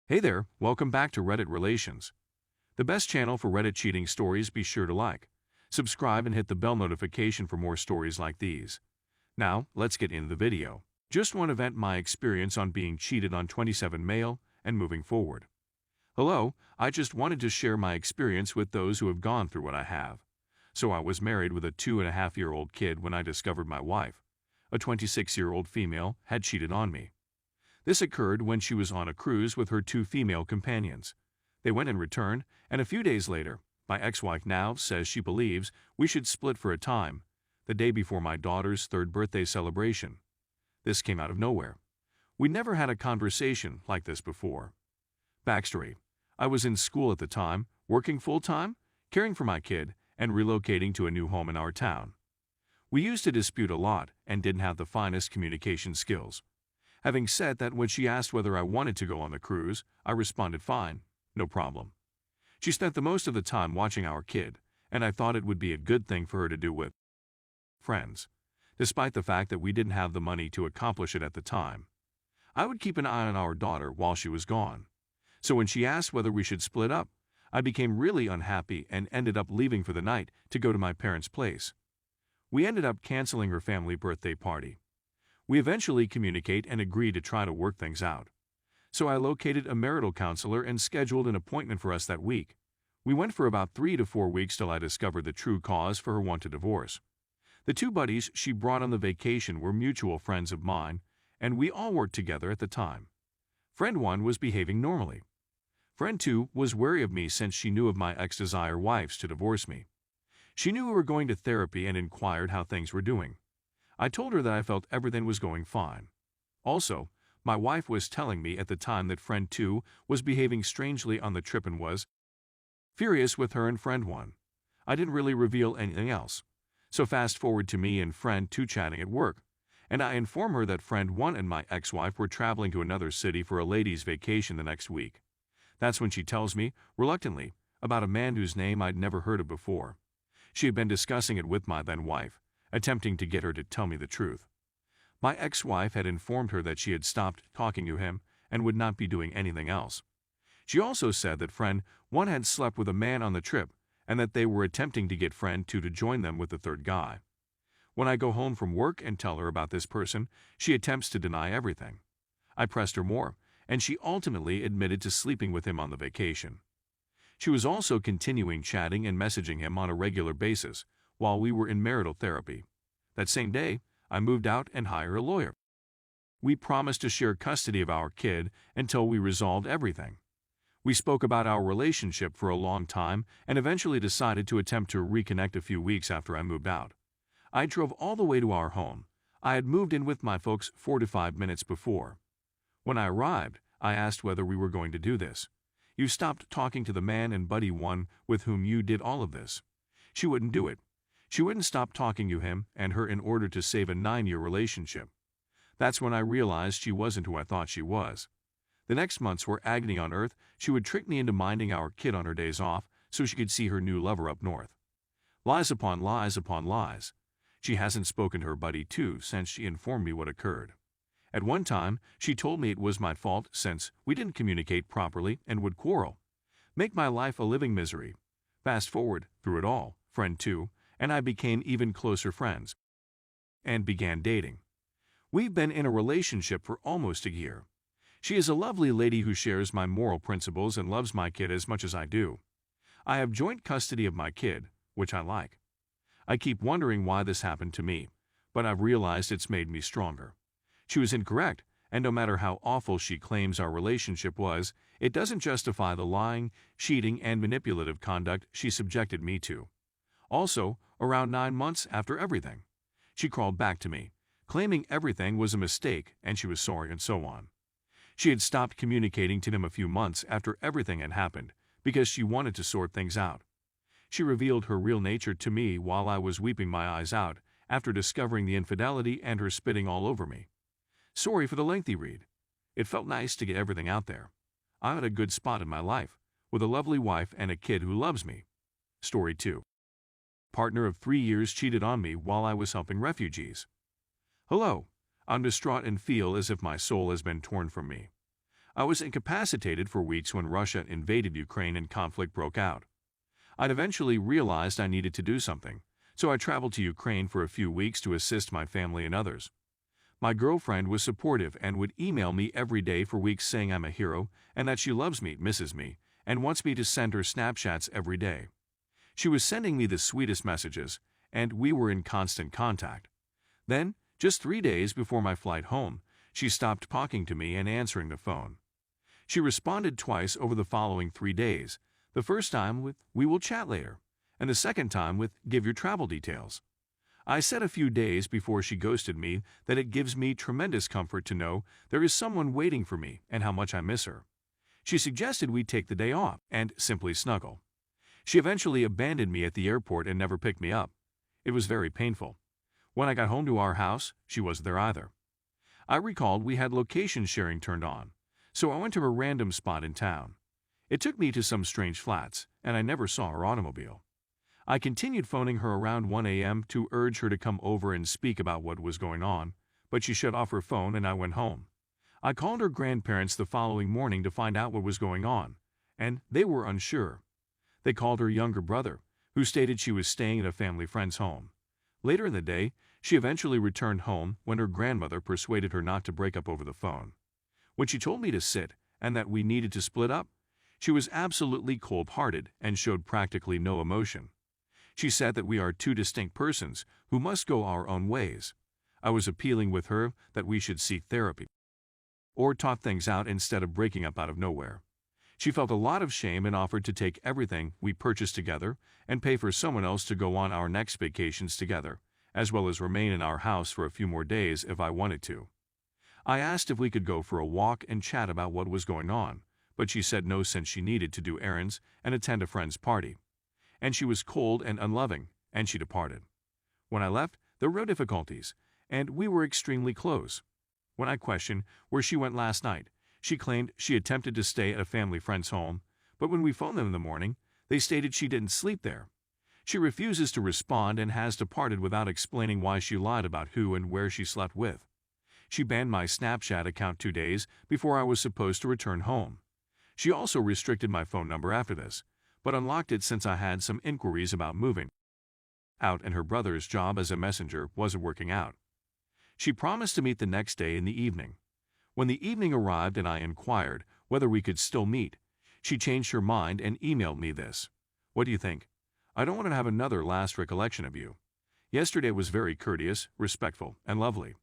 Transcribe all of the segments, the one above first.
Hey there, welcome back to Reddit Relations, the best channel for Reddit cheating stories. Be sure to like, subscribe, and hit the bell notification for more stories like these. Now, let's get into the video. Just want to vent my experience on being cheated on 27 male and moving forward. Hello, I just wanted to share my experience with those who have gone through what I have. So I was married with a 2.5-year-old kid when I discovered my wife, a 26-year-old female, had cheated on me. This occurred when she was on a cruise with her 2 female companions. They went and returned, and a few days later, my ex-wife now says she believes we should split for a time, the day before my daughter's 3rd birthday celebration. This came out of nowhere. We never had a conversation like this before. Backstory: I was in school at the time, working full-time, caring for my kid, and relocating to a new home in our town. We used to dispute a lot and didn't have the finest communication skills. Having said that, when she asked whether I wanted to go on the cruise, I responded fine, no problem. She spent the most of the time watching our kid, and I thought it would be a good thing for her to do with friends, despite the fact that we didn't have the money to accomplish it at the time. I would keep an eye on our daughter while she was gone. So when she asked whether we should split up, I became really unhappy and ended up leaving for the night to go to my parents' place. We ended up canceling her family birthday party. We eventually communicate and agree to try to work things out. So I located a marital counselor and scheduled an appointment for us that week. We went for about 3 to 4 weeks till I discovered the true cause for her want to divorce. The 2 buddies she brought on the vacation were mutual friends of mine, and we all worked together at the time. Friend 1 was behaving normally. Friend 2 was wary of me since she knew of my ex-desire wives to divorce me. She knew we were going to therapy and inquired how things were doing. I told her that I felt everything was going fine. Also, my wife was telling me at the time that friend 2 was behaving strangely on the trip and was furious with her and friend 1. I didn't really reveal anything else. So fast forward to me and friend 2 chatting at work, and I inform her that friend 1 and my ex-wife were traveling to another city for a ladies' vacation the next week. That's when she tells me, reluctantly, about a man whose name I'd never heard of before. She had been discussing it with my then wife, attempting to get her to tell me the truth. My ex-wife had informed her that she had stopped talking to him and would not be doing anything else. She also said that friend 1 had slept with a man on the trip and that they were attempting to get friend 2 to join them with the 3rd guy. When I go home from work and tell her about this person, she attempts to deny everything. I pressed her more, and she ultimately admitted to sleeping with him on the vacation. She was also continuing chatting and messaging him on a regular basis while we were in marital therapy. That same day, I moved out and hired a lawyer. We promised to share custody of our kid until we resolved everything. We spoke about our relationship for a long time and eventually decided to attempt to reconnect a few weeks after I moved out. I drove all the way to our home. I had moved in with my folks 4 to 5 minutes before. When I arrived, I asked whether we were going to do this. You stopped talking to the man and buddy 1 with whom you did all of this. She wouldn't do it. She wouldn't stop talking to him and her in order to save a 9-year relationship. That's when I realized she wasn't who I thought she was. The next months were agony on earth. She would trick me into minding our kid on her days off so she could see her new lover up north. Lies upon lies upon lies. She hasn't spoken to her buddy 2 since she informed me what occurred. At one time, she told me it was my fault since we didn't communicate properly and would quarrel. Make my life a living misery. Fast forward, through it all, friend 2 and I became even closer friends and began dating. We've been in a relationship for almost a year. She is a lovely lady who shares my moral principles and loves my kid as much as I do. I have joint custody of my kid, which I like. I keep wondering why this happened to me, but I've realized it's made me stronger. She was incorrect, and no matter how awful she claims our relationship was, it doesn't justify the lying, cheating, and manipulative conduct she subjected me to. Also, around 9 months after everything, she crawled back to me, claiming everything was a mistake and she was sorry and so on. She had stopped communicating to him a few months after everything had happened because she wanted to sort things out. She revealed her real nature to me while I was weeping my eyes out after discovering the infidelity and her spitting all over me. Sorry for the lengthy read. It felt nice to get everything out there. I'm at a good spot in my life, with a lovely wife and a kid who loves me. Story 2. Partner of 3 years cheated on me while I was helping refugees. Hello. I'm distraught and feel as if my soul has been torn from me. I was incapacitated for weeks when Russia invaded Ukraine and conflict broke out. I'd eventually realized I needed to do something, so I traveled to Ukraine for a few weeks to assist my family and others. My girlfriend was supportive and would email me every day for weeks saying I'm a hero and that she loves me, misses me, and wants me to send her Snapchats every day. She was sending me the sweetest messages, and we were in constant contact. Then, just 3 days before my flight home, she stopped talking to me and answering the phone. She responded twice over the following 3 days, the first time with, "We will chat later," and the second time with, "Give your travel details." I said a few days before she ghosted me that it gives me tremendous comfort to know there is someone waiting for me and how much I miss her. She suggested we take the day off and simply snuggle. She eventually abandoned me at the airport and never picked me up. It was very painful. When I got home to our house, she wasn't there either. I recalled we had location sharing turned on, so I went to a random spot in town. It took me to some strange flats, and I never saw her automobile. I continued phoning her around 1 a.m. to urge her to come over and speak about what was going on, but she shut off her phone and I went home. I called her grandparents the following morning to find out what was going on, and they were unsure. They called her younger brother, who stated she was staying at a family friend's home. Later in the day, she eventually returned home when her grandmother persuaded her not to break up over the phone. When she told me to sit and that we needed to split up, she was absolutely cold-hearted and showed practically no emotion. She said that we are two distinct persons who must go our own ways. I was appealing with her that we should seek therapy or talk things out instead of breaking up out of nowhere. She felt a lot of shame and offered to take everything we purchased together and pay for someone else to go on our next vacations together, as well as remain in our house for a few more days if I wanted to. I asked if we could go for a walk and chat about what was going on, but she said no since she needed to do errands and attend a friend's party. And she was cold and unloving, and she departed. When I left, there were no difficulties, and we were extremely close. When I questioned where she went last night, she claimed she attempted to stay at a family friend's home, but when we phoned them in the morning, they stated she didn't sleep there. She refuses to respond and has departed without explaining why she lied about who and where she slept with. She banned my Snapchat account 2 days before I was supposed to return home. She also restricted my phone number after this, but unlocked it since I had some inquiries about moving out and her brother's job as a messenger wasn't working out. She promised to meet the next day in the evening. When the evening arrived and I inquired whether we could still meet, she changed her mind and emailed me this. "What do you think? I don't want to have another last recollection of you. Yesterday was very courteous, respectful, and lovely.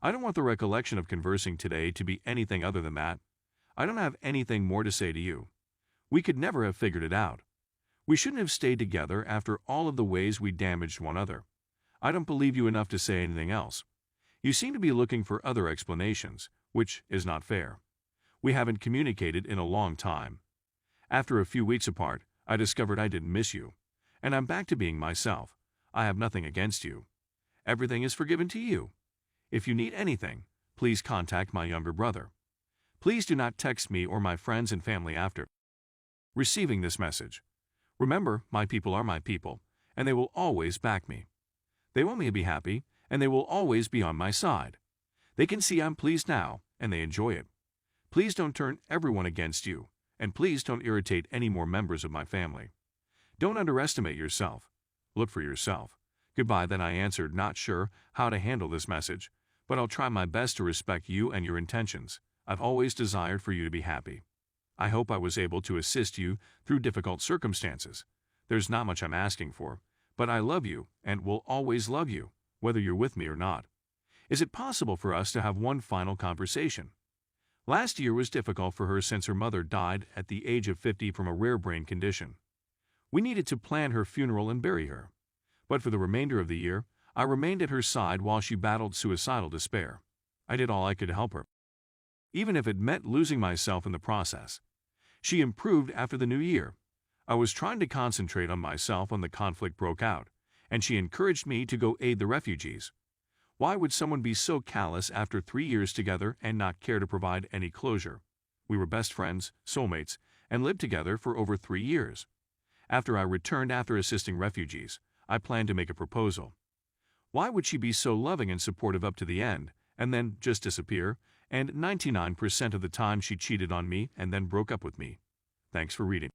I don't want the recollection of conversing today to be anything other than that. I don't have anything more to say to you. We could never have figured it out. We shouldn't have stayed together after all of the ways we damaged one another. I don't believe you enough to say anything else. You seem to be looking for other explanations, which is not fair. We haven't communicated in a long time. After a few weeks apart, I discovered I didn't miss you, and I'm back to being myself. I have nothing against you. Everything is forgiven to you. If you need anything, please contact my younger brother. Please do not text me or my friends and family after receiving this message. Remember, my people are my people, and they will always back me. They want me to be happy, and they will always be on my side. They can see I'm pleased now, and they enjoy it. Please don't turn everyone against you, and please don't irritate any more members of my family. Don't underestimate yourself. Look for yourself. Goodbye." Then I answered, not sure how to handle this message, but I'll try my best to respect you and your intentions. I've always desired for you to be happy. I hope I was able to assist you through difficult circumstances. There's not much I'm asking for, but I love you and will always love you, whether you're with me or not. Is it possible for us to have one final conversation? Last year was difficult for her since her mother died at the age of 50 from a rare brain condition. We needed to plan her funeral and bury her. But for the remainder of the year, I remained at her side while she battled suicidal despair. I did all I could to help her, even if it meant losing myself in the process. She improved after the new year. I was trying to concentrate on myself when the conflict broke out, and she encouraged me to go aid the refugees. Why would someone be so callous after 3 years together and not care to provide any closure? We were best friends, soulmates, and lived together for over 3 years. After I returned after assisting refugees, I planned to make a proposal. Why would she be so loving and supportive up to the end, and then just disappear, and 99% of the time she cheated on me and then broke up with me. Thanks for reading.